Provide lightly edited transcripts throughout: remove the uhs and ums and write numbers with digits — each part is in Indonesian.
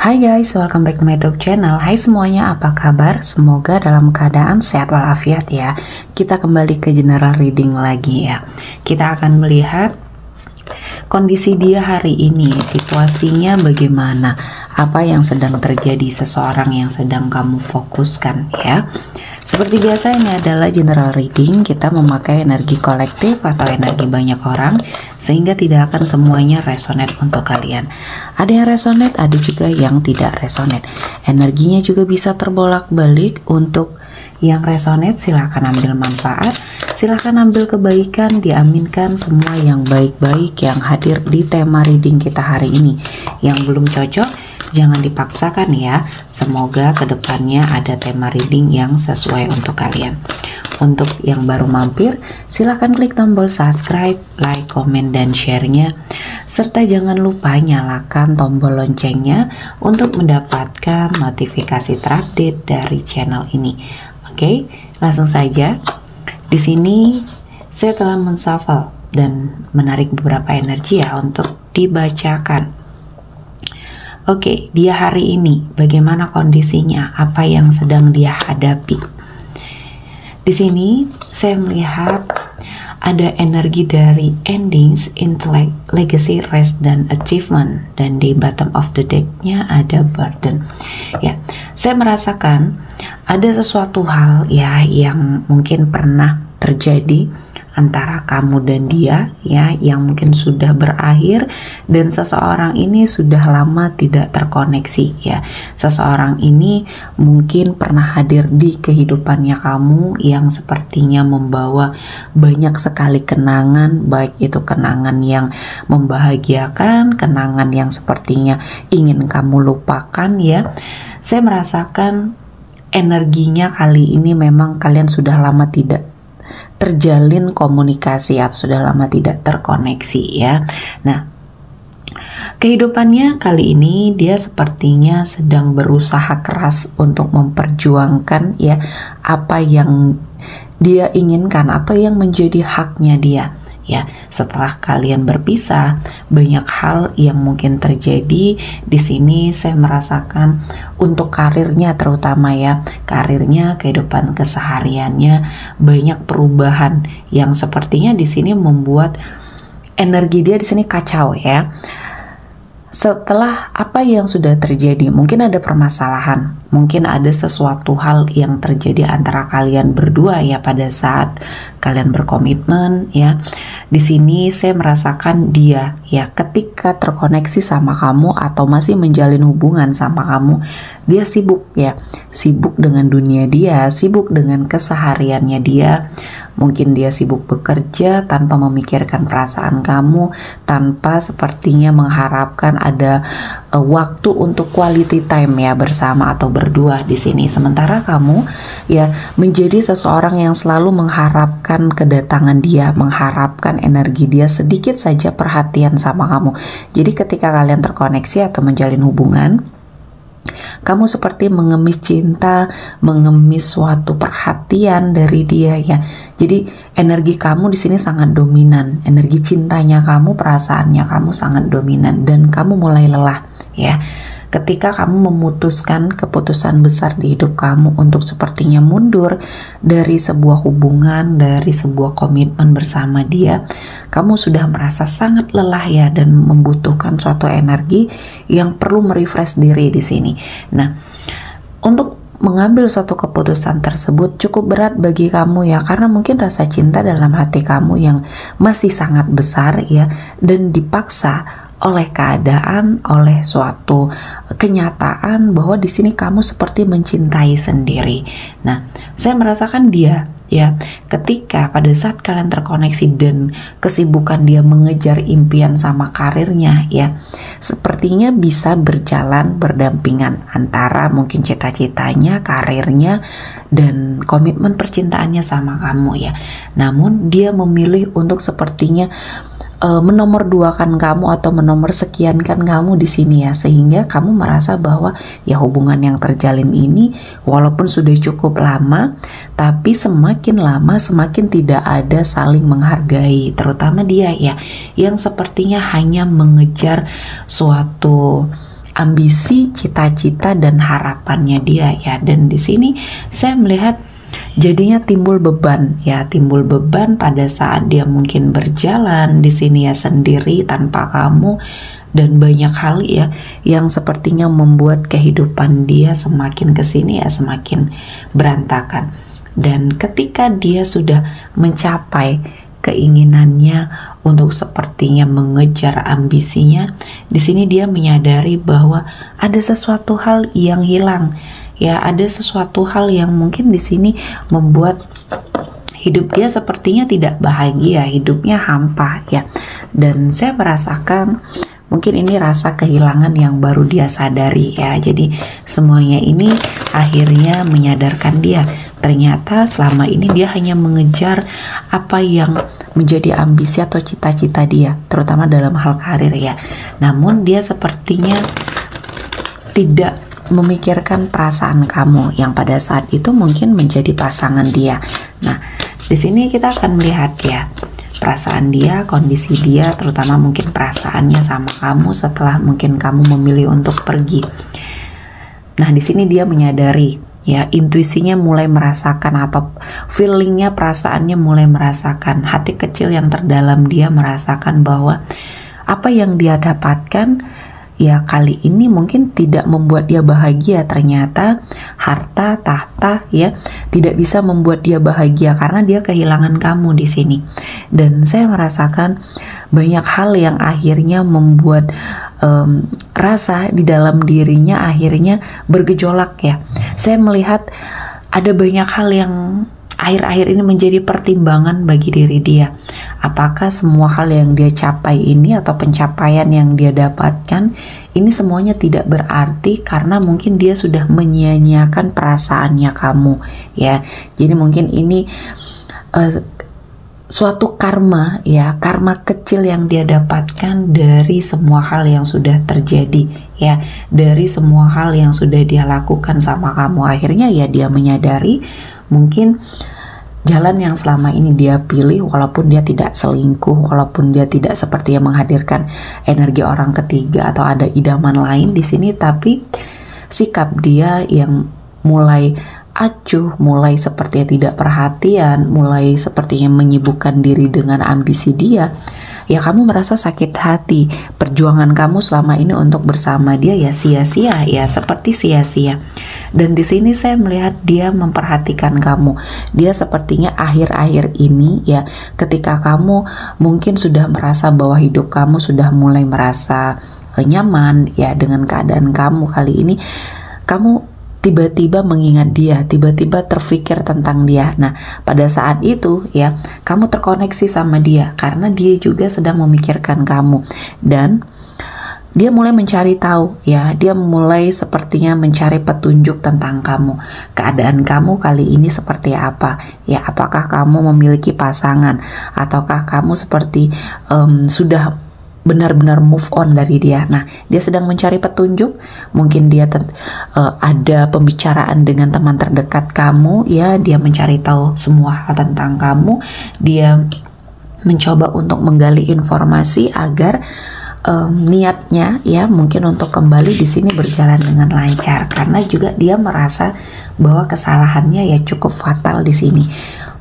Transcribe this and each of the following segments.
Hai guys, welcome back to my YouTube channel. Hai semuanya, apa kabar? Semoga dalam keadaan sehat walafiat ya. Kita kembali ke general reading lagi ya. Kita akan melihat kondisi dia hari ini, situasinya bagaimana, apa yang sedang terjadi, seseorang yang sedang kamu fokuskan ya. Seperti biasa, ini adalah general reading. Kita memakai energi kolektif atau energi banyak orang, sehingga tidak akan semuanya resonate untuk kalian. Ada yang resonate, ada juga yang tidak resonate. Energinya juga bisa terbolak-balik. Untuk yang resonate, silahkan ambil manfaat, silahkan ambil kebaikan, diaminkan semua yang baik-baik yang hadir di tema reading kita hari ini. Yang belum cocok, jangan dipaksakan ya. Semoga kedepannya ada tema reading yang sesuai untuk kalian. Untuk yang baru mampir, silahkan klik tombol subscribe, like, komen, dan share-nya. Serta jangan lupa nyalakan tombol loncengnya untuk mendapatkan notifikasi terupdate dari channel ini. Oke, langsung saja. Di sini saya telah menshuffle dan menarik beberapa energi ya untuk dibacakan. Oke, dia hari ini bagaimana kondisinya, apa yang sedang dia hadapi. Di sini saya melihat ada energi dari endings, intellect, legacy, rest, dan achievement. Dan di bottom of the deck-nya ada burden. Ya, saya merasakan ada sesuatu hal ya yang mungkin pernah terjadi antara kamu dan dia ya, yang mungkin sudah berakhir dan seseorang ini sudah lama tidak terkoneksi ya. Seseorang ini mungkin pernah hadir di kehidupannya kamu yang sepertinya membawa banyak sekali kenangan, baik itu kenangan yang membahagiakan, kenangan yang sepertinya ingin kamu lupakan ya. Saya merasakan energinya kali ini memang kalian sudah lama tidak terjalin komunikasi atau sudah lama tidak terkoneksi ya. Nah, kehidupannya kali ini dia sepertinya sedang berusaha keras untuk memperjuangkan ya apa yang dia inginkan atau yang menjadi haknya dia. Ya, setelah kalian berpisah, banyak hal yang mungkin terjadi. Di sini saya merasakan untuk karirnya terutama ya, karirnya, kehidupan kesehariannya banyak perubahan yang sepertinya di sini membuat energi dia di sini kacau ya. Setelah apa yang sudah terjadi, mungkin ada permasalahan, mungkin ada sesuatu hal yang terjadi antara kalian berdua ya pada saat kalian berkomitmen ya. Di sini saya merasakan dia ya ketika terkoneksi sama kamu atau masih menjalin hubungan sama kamu, dia sibuk ya, sibuk dengan dunia dia, sibuk dengan kesehariannya dia. Mungkin dia sibuk bekerja tanpa memikirkan perasaan kamu, tanpa sepertinya mengharapkan ada waktu untuk quality time ya bersama atau berdua di sini. Sementara kamu ya menjadi seseorang yang selalu mengharapkan kedatangan dia, mengharapkan energi dia, sedikit saja perhatian sama kamu. Jadi ketika kalian terkoneksi atau menjalin hubungan, kamu seperti mengemis cinta, mengemis suatu perhatian dari dia ya. Jadi energi kamu di sini sangat dominan, energi cintanya kamu, perasaannya kamu sangat dominan dan kamu mulai lelah ya. Ketika kamu memutuskan keputusan besar di hidup kamu untuk sepertinya mundur dari sebuah hubungan, dari sebuah komitmen bersama dia, kamu sudah merasa sangat lelah ya dan membutuhkan suatu energi yang perlu merefresh diri di sini. Nah, untuk mengambil suatu keputusan tersebut cukup berat bagi kamu ya, karena mungkin rasa cinta dalam hati kamu yang masih sangat besar ya, dan dipaksa oleh keadaan, oleh suatu kenyataan bahwa di sini kamu seperti mencintai sendiri. Nah, saya merasakan dia ya, ketika pada saat kalian terkoneksi dan kesibukan dia mengejar impian sama karirnya ya, sepertinya bisa berjalan berdampingan antara mungkin cita-citanya, karirnya, dan komitmen percintaannya sama kamu ya. Namun dia memilih untuk sepertinya menomorduakan kamu atau menomorsekiankan kamu di sini ya, sehingga kamu merasa bahwa ya hubungan yang terjalin ini walaupun sudah cukup lama, tapi semakin lama semakin tidak ada saling menghargai, terutama dia ya yang sepertinya hanya mengejar suatu ambisi, cita-cita dan harapannya dia ya. Dan di sini saya melihat jadinya timbul beban ya, timbul beban pada saat dia mungkin berjalan di sini ya sendiri tanpa kamu, dan banyak hal ya yang sepertinya membuat kehidupan dia semakin kesini ya semakin berantakan. Dan ketika dia sudah mencapai keinginannya untuk sepertinya mengejar ambisinya, di sini dia menyadari bahwa ada sesuatu hal yang hilang ya, ada sesuatu hal yang mungkin di sini membuat hidup dia sepertinya tidak bahagia, hidupnya hampa ya. Dan saya merasakan mungkin ini rasa kehilangan yang baru dia sadari ya. Jadi semuanya ini akhirnya menyadarkan dia, ternyata selama ini dia hanya mengejar apa yang menjadi ambisi atau cita-cita dia, terutama dalam hal karir ya. Namun dia sepertinya tidak memikirkan perasaan kamu yang pada saat itu mungkin menjadi pasangan dia. Nah, di sini kita akan melihat ya perasaan dia, kondisi dia, terutama mungkin perasaannya sama kamu setelah mungkin kamu memilih untuk pergi. Nah, di sini dia menyadari ya, intuisinya mulai merasakan atau feelingnya, perasaannya mulai merasakan, hati kecil yang terdalam dia merasakan bahwa apa yang dia dapatkan ya kali ini mungkin tidak membuat dia bahagia. Ternyata harta, tahta ya tidak bisa membuat dia bahagia karena dia kehilangan kamu di sini. Dan saya merasakan banyak hal yang akhirnya membuat rasa di dalam dirinya akhirnya bergejolak ya. Saya melihat ada banyak hal yang akhir-akhir ini menjadi pertimbangan bagi diri dia. Apakah semua hal yang dia capai ini atau pencapaian yang dia dapatkan ini semuanya tidak berarti karena mungkin dia sudah menyia-nyiakan perasaannya kamu ya. Jadi mungkin ini suatu karma ya, karma kecil yang dia dapatkan dari semua hal yang sudah terjadi ya, dari semua hal yang sudah dia lakukan sama kamu. Akhirnya ya dia menyadari mungkin jalan yang selama ini dia pilih, walaupun dia tidak selingkuh, walaupun dia tidak seperti yang menghadirkan energi orang ketiga atau ada idaman lain di sini, tapi sikap dia yang mulai acuh, mulai sepertinya tidak perhatian, mulai sepertinya menyibukkan diri dengan ambisi dia, ya kamu merasa sakit hati. Perjuangan kamu selama ini untuk bersama dia ya sia-sia, ya seperti sia-sia. Dan di sini saya melihat dia memperhatikan kamu. Dia sepertinya akhir-akhir ini ya, ketika kamu mungkin sudah merasa bahwa hidup kamu sudah mulai merasa nyaman ya dengan keadaan kamu kali ini, kamu tiba-tiba mengingat dia, tiba-tiba terfikir tentang dia. Nah, pada saat itu ya, kamu terkoneksi sama dia karena dia juga sedang memikirkan kamu. Dan dia mulai mencari tahu ya, dia mulai sepertinya mencari petunjuk tentang kamu. Keadaan kamu kali ini seperti apa? Ya, apakah kamu memiliki pasangan ataukah kamu seperti sudah benar-benar move on dari dia. Nah, dia sedang mencari petunjuk. Mungkin dia ada pembicaraan dengan teman terdekat kamu ya, dia mencari tahu semua hal tentang kamu. Dia mencoba untuk menggali informasi agar niatnya ya mungkin untuk kembali di sini berjalan dengan lancar, karena juga dia merasa bahwa kesalahannya ya cukup fatal di sini.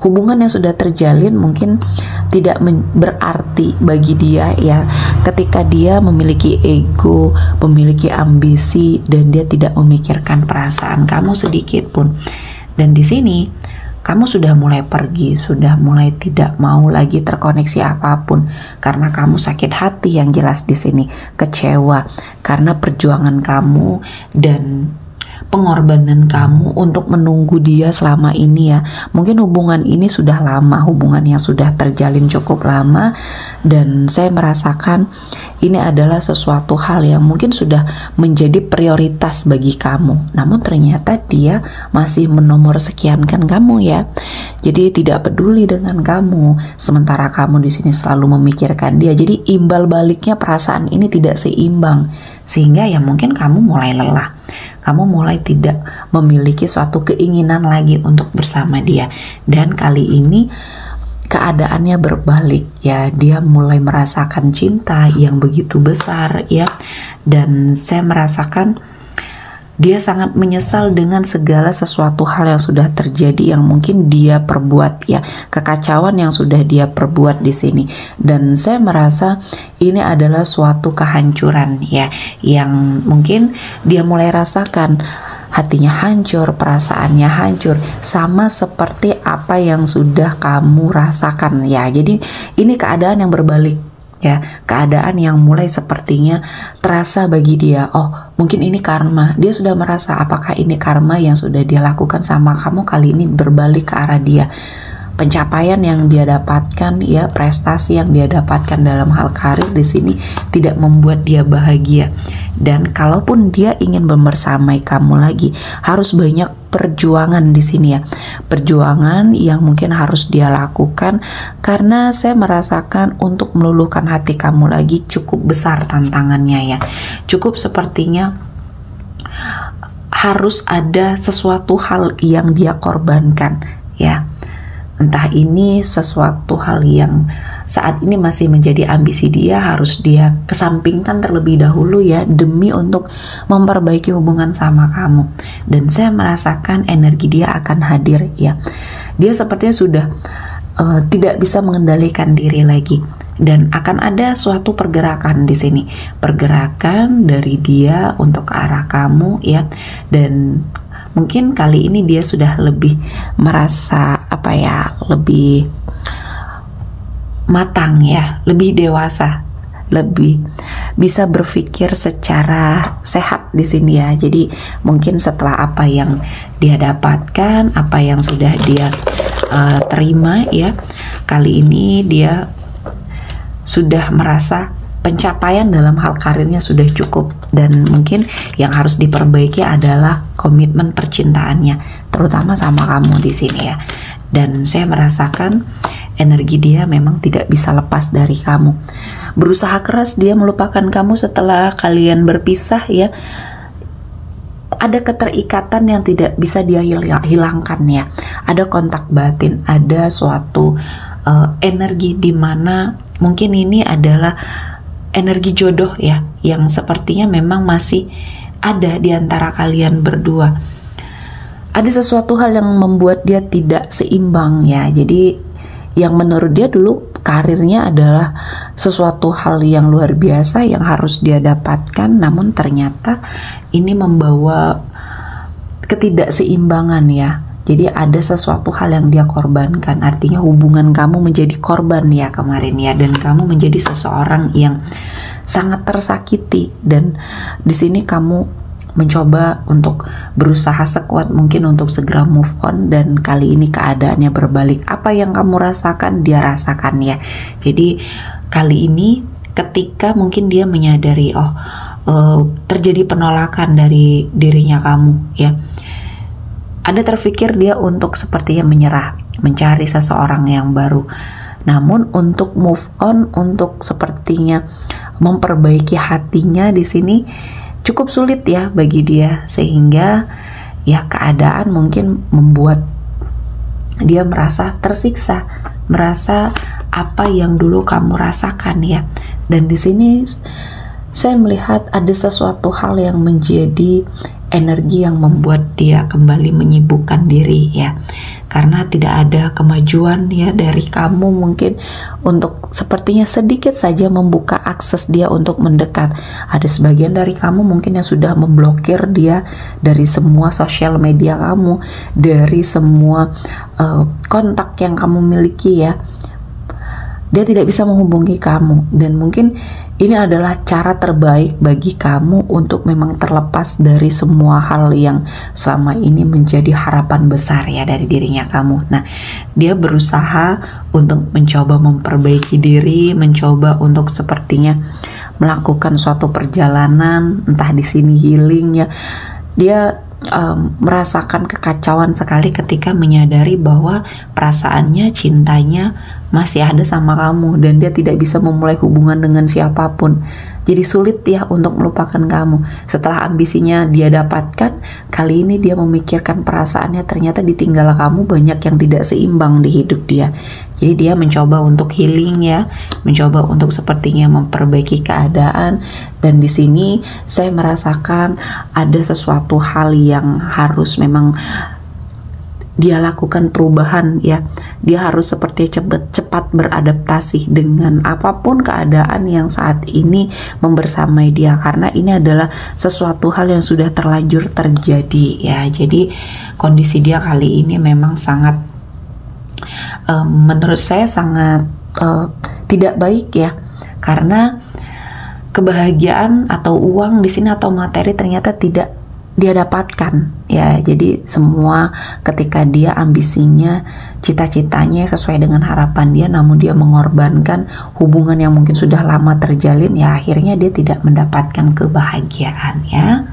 Hubungan yang sudah terjalin mungkin tidak berarti bagi dia ya, ketika dia memiliki ego, memiliki ambisi, dan dia tidak memikirkan perasaan kamu sedikit pun. Dan di sini kamu sudah mulai pergi, sudah mulai tidak mau lagi terkoneksi apapun karena kamu sakit hati yang jelas di sini, kecewa karena perjuangan kamu dan pengorbanan kamu untuk menunggu dia selama ini ya. Mungkin hubungan ini sudah lama, hubungan yang sudah terjalin cukup lama, dan saya merasakan ini adalah sesuatu hal yang mungkin sudah menjadi prioritas bagi kamu. Namun ternyata dia masih menomor sekiankan kamu ya. Jadi tidak peduli dengan kamu, sementara kamu di sini selalu memikirkan dia. Jadi imbal baliknya perasaan ini tidak seimbang, sehingga ya mungkin kamu mulai lelah. Kamu mulai tidak memiliki suatu keinginan lagi untuk bersama dia. Dan kali ini keadaannya berbalik ya. Dia mulai merasakan cinta yang begitu besar ya, dan saya merasakan dia sangat menyesal dengan segala sesuatu hal yang sudah terjadi yang mungkin dia perbuat ya, kekacauan yang sudah dia perbuat di sini. Dan saya merasa ini adalah suatu kehancuran ya, yang mungkin dia mulai rasakan. Hatinya hancur, perasaannya hancur, sama seperti apa yang sudah kamu rasakan ya. Jadi ini keadaan yang berbalik ya, keadaan yang mulai sepertinya terasa bagi dia, oh mungkin ini karma. Dia sudah merasa apakah ini karma yang sudah dia lakukan sama kamu kali ini berbalik ke arah dia. Pencapaian yang dia dapatkan ya, prestasi yang dia dapatkan dalam hal karir di sini tidak membuat dia bahagia. Dan kalaupun dia ingin membersamai kamu lagi, harus banyak perjuangan di sini ya. Perjuangan yang mungkin harus dia lakukan, karena saya merasakan untuk meluluhkan hati kamu lagi cukup besar tantangannya ya. Cukup sepertinya harus ada sesuatu hal yang dia korbankan ya. Entah ini sesuatu hal yang saat ini masih menjadi ambisi dia, harus dia kesampingkan terlebih dahulu ya, demi untuk memperbaiki hubungan sama kamu. Dan saya merasakan energi dia akan hadir ya. Dia sepertinya sudah tidak bisa mengendalikan diri lagi, dan akan ada suatu pergerakan di sini, pergerakan dari dia untuk ke arah kamu ya. Dan mungkin kali ini dia sudah lebih merasa lebih matang ya, lebih dewasa, lebih bisa berpikir secara sehat di sini ya. Jadi mungkin setelah apa yang dia dapatkan, apa yang sudah dia terima ya, kali ini dia sudah merasa pencapaian dalam hal karirnya sudah cukup, dan mungkin yang harus diperbaiki adalah komitmen percintaannya, terutama sama kamu di sini ya. Dan saya merasakan energi dia memang tidak bisa lepas dari kamu. Berusaha keras dia melupakan kamu setelah kalian berpisah ya. Ada keterikatan yang tidak bisa dia hilangkan ya. Ada kontak batin, ada suatu energi di mana mungkin ini adalah energi jodoh ya, yang sepertinya memang masih ada di antara kalian berdua. Ada sesuatu hal yang membuat dia tidak seimbang ya. Jadi yang menurut dia dulu karirnya adalah sesuatu hal yang luar biasa yang harus dia dapatkan, namun ternyata ini membawa ketidakseimbangan ya. Jadi ada sesuatu hal yang dia korbankan, artinya hubungan kamu menjadi korban ya kemarin ya, dan kamu menjadi seseorang yang sangat tersakiti. Dan di sini kamu mencoba untuk berusaha sekuat mungkin untuk segera move on, dan kali ini keadaannya berbalik. Apa yang kamu rasakan dia rasakan ya. Jadi kali ini ketika mungkin dia menyadari terjadi penolakan dari dirinya kamu ya, ada terfikir dia untuk sepertinya menyerah, mencari seseorang yang baru. Namun untuk move on, untuk sepertinya memperbaiki hatinya di sini cukup sulit ya bagi dia, sehingga ya keadaan mungkin membuat dia merasa tersiksa, merasa apa yang dulu kamu rasakan ya. Dan di sini saya melihat ada sesuatu hal yang menjadi energi yang membuat dia kembali menyibukkan diri ya, karena tidak ada kemajuan ya dari kamu mungkin untuk sepertinya sedikit saja membuka akses dia untuk mendekat. Ada sebagian dari kamu mungkin yang sudah memblokir dia dari semua sosial media kamu, dari semua kontak yang kamu miliki ya. Dia tidak bisa menghubungi kamu, dan mungkin ini adalah cara terbaik bagi kamu untuk memang terlepas dari semua hal yang selama ini menjadi harapan besar ya dari dirinya kamu. Nah, dia berusaha untuk mencoba memperbaiki diri, mencoba untuk sepertinya melakukan suatu perjalanan, entah di sini healing ya. Dia merasakan kekacauan sekali ketika menyadari bahwa perasaannya, cintanya masih ada sama kamu dan dia tidak bisa memulai hubungan dengan siapapun. Jadi sulit ya untuk melupakan kamu. Setelah ambisinya dia dapatkan, kali ini dia memikirkan perasaannya ternyata ditinggal kamu, banyak yang tidak seimbang di hidup dia. Jadi dia mencoba untuk healing ya, mencoba untuk sepertinya memperbaiki keadaan. Dan di sini saya merasakan ada sesuatu hal yang harus memang dia lakukan perubahan ya. Dia harus seperti cepat beradaptasi dengan apapun keadaan yang saat ini membersamai dia, karena ini adalah sesuatu hal yang sudah terlanjur terjadi ya. Jadi kondisi dia kali ini memang sangat menurut saya sangat tidak baik ya, karena kebahagiaan atau uang di sini atau materi ternyata tidak dia dapatkan ya. Jadi semua ketika dia ambisinya, cita-citanya sesuai dengan harapan dia, namun dia mengorbankan hubungan yang mungkin sudah lama terjalin ya, akhirnya dia tidak mendapatkan kebahagiaan ya.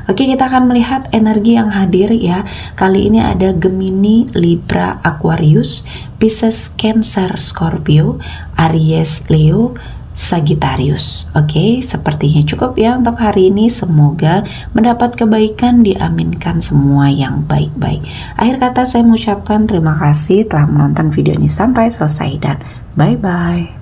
Oke, kita akan melihat energi yang hadir ya. Kali ini ada Gemini, Libra, Aquarius, Pisces, Cancer, Scorpio, Aries, Leo, Sagittarius. Oke, sepertinya cukup ya untuk hari ini. Semoga mendapat kebaikan, diaminkan semua yang baik-baik. Akhir kata saya mengucapkan terima kasih telah menonton video ini sampai selesai dan bye-bye.